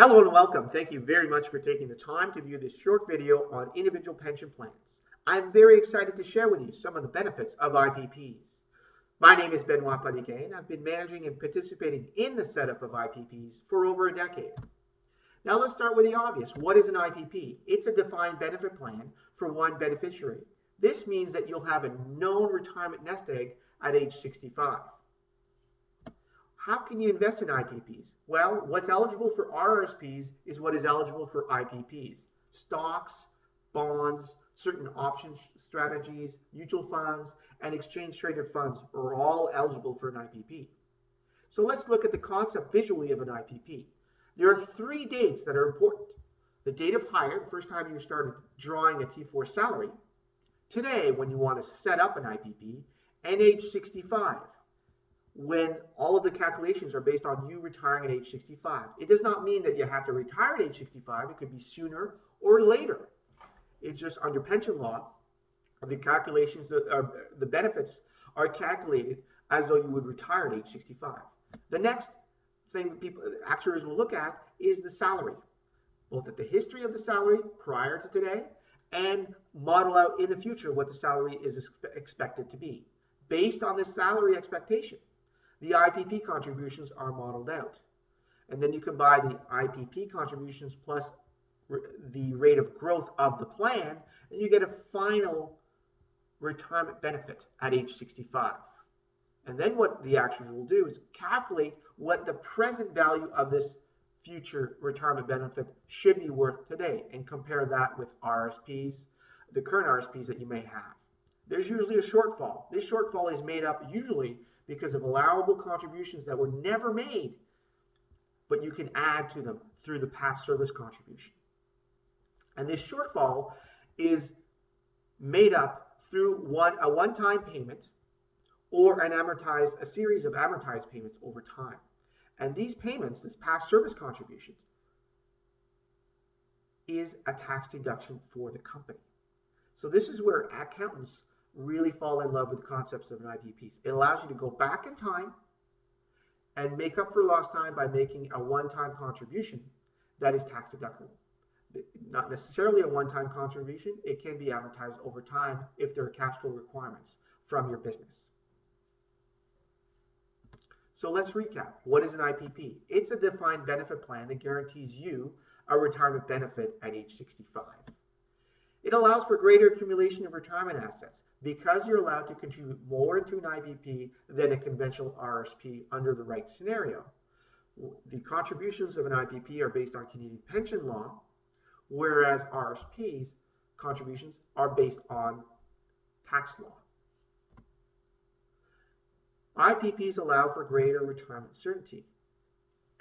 Hello and welcome. Thank you very much for taking the time to view this short video on individual pension plans. I'm very excited to share with you some of the benefits of IPPs. My name is Benoit Paniquet, and I've been managing and participating in the setup of IPPs for over a decade. Now let's start with the obvious. What is an IPP? It's a defined benefit plan for one beneficiary. This means that you'll have a known retirement nest egg at age 65. How can you invest in IPPs? Well, what's eligible for RRSPs is what is eligible for IPPs. Stocks, bonds, certain option strategies, mutual funds, and exchange-traded funds are all eligible for an IPP. So let's look at the concept visually of an IPP. There are three dates that are important. The date of hire, the first time you started drawing a T4 salary, today when you want to set up an IPP, and age 65. When all of the calculations are based on you retiring at age 65. It does not mean that you have to retire at age 65. It could be sooner or later. It's just under pension law, the calculations, the benefits are calculated as though you would retire at age 65. The next thing actuaries will look at is the salary, both at the history of the salary prior to today and model out in the future what the salary is expected to be. Based on this salary expectation, the IPP contributions are modeled out. And then you combine the IPP contributions plus the rate of growth of the plan, and you get a final retirement benefit at age 65. And then what the actuaries will do is calculate what the present value of this future retirement benefit should be worth today and compare that with RSPs, the current RSPs that you may have. There's usually a shortfall. This shortfall is made up usually because of allowable contributions that were never made, but you can add to them through the past service contribution. And this shortfall is made up through a one-time payment or a series of amortized payments over time. And these payments, this past service contribution, is a tax deduction for the company. So this is where accountants really fall in love with concepts of an IPP. It allows you to go back in time and make up for lost time by making a one-time contribution that is tax deductible. Not necessarily a one-time contribution. It can be amortized over time if there are cash flow requirements from your business. So let's recap. What is an IPP? It's a defined benefit plan that guarantees you a retirement benefit at age 65. It allows for greater accumulation of retirement assets because you're allowed to contribute more into an IPP than a conventional RSP under the right scenario. The contributions of an IPP are based on Canadian pension law, whereas RSPs contributions are based on tax law. IPPs allow for greater retirement certainty.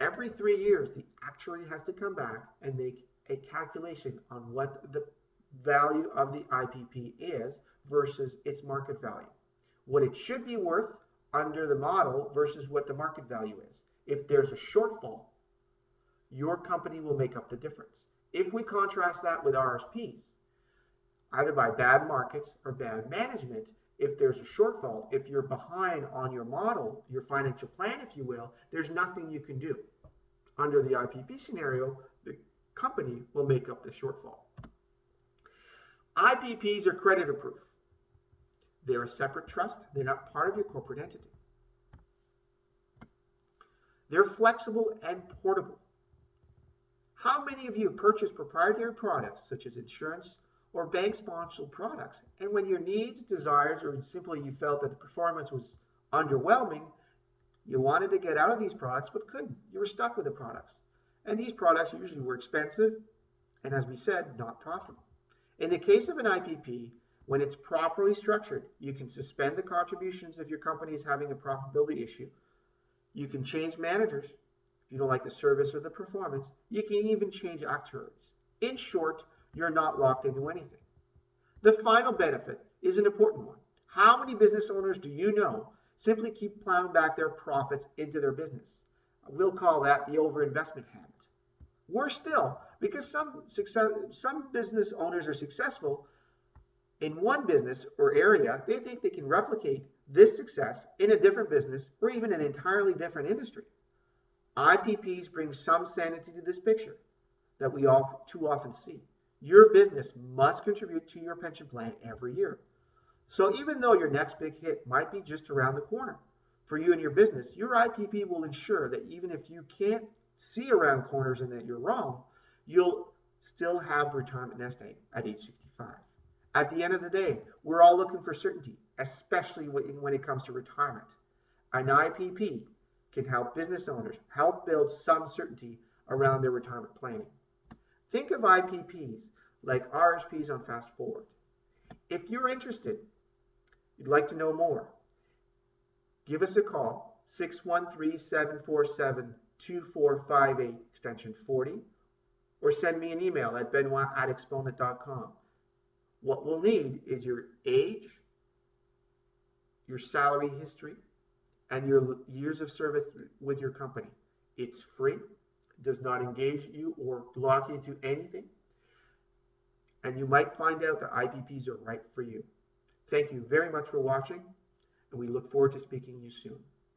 Every 3 years, the actuary has to come back and make a calculation on what the value of the IPP is versus its market value. What it should be worth under the model versus what the market value is. If there's a shortfall, your company will make up the difference. If we contrast that with RSPs, either by bad markets or bad management, if there's a shortfall, if you're behind on your model, your financial plan, if you will, there's nothing you can do. Under the IPP scenario, the company will make up the shortfall. IPPs are creditor proof. They're a separate trust. They're not part of your corporate entity. They're flexible and portable. How many of you have purchased proprietary products such as insurance or bank-sponsored products, and when your needs, desires, or simply you felt that the performance was underwhelming, you wanted to get out of these products but couldn't? You were stuck with the products. And these products usually were expensive and, as we said, not profitable. In the case of an IPP, when it's properly structured, you can suspend the contributions if your company is having a profitability issue. You can change managers if you don't like the service or the performance. You can even change actuaries. In short, you're not locked into anything. The final benefit is an important one. How many business owners do you know simply keep plowing back their profits into their business? We'll call that the overinvestment habit. Worse still, because some business owners are successful in one business or area, they think they can replicate this success in a different business or even an entirely different industry. IPPs bring some sanity to this picture that we all too often see. Your business must contribute to your pension plan every year. So even though your next big hit might be just around the corner for you and your business, your IPP will ensure that even if you can't see around corners and that you're wrong, you'll still have retirement nest egg at age 65. At the end of the day, we're all looking for certainty, especially when it comes to retirement. An IPP can help business owners help build some certainty around their retirement planning. Think of IPPs like RSPs on Fast Forward. If you're interested, you'd like to know more, give us a call, 613-747-2458, extension 40, or send me an email at benoit@exponent.com. What we'll need is your age, your salary history, and your years of service with your company. It's free, does not engage you or block you to anything, and you might find out that IPPs are right for you. Thank you very much for watching, and we look forward to speaking to you soon.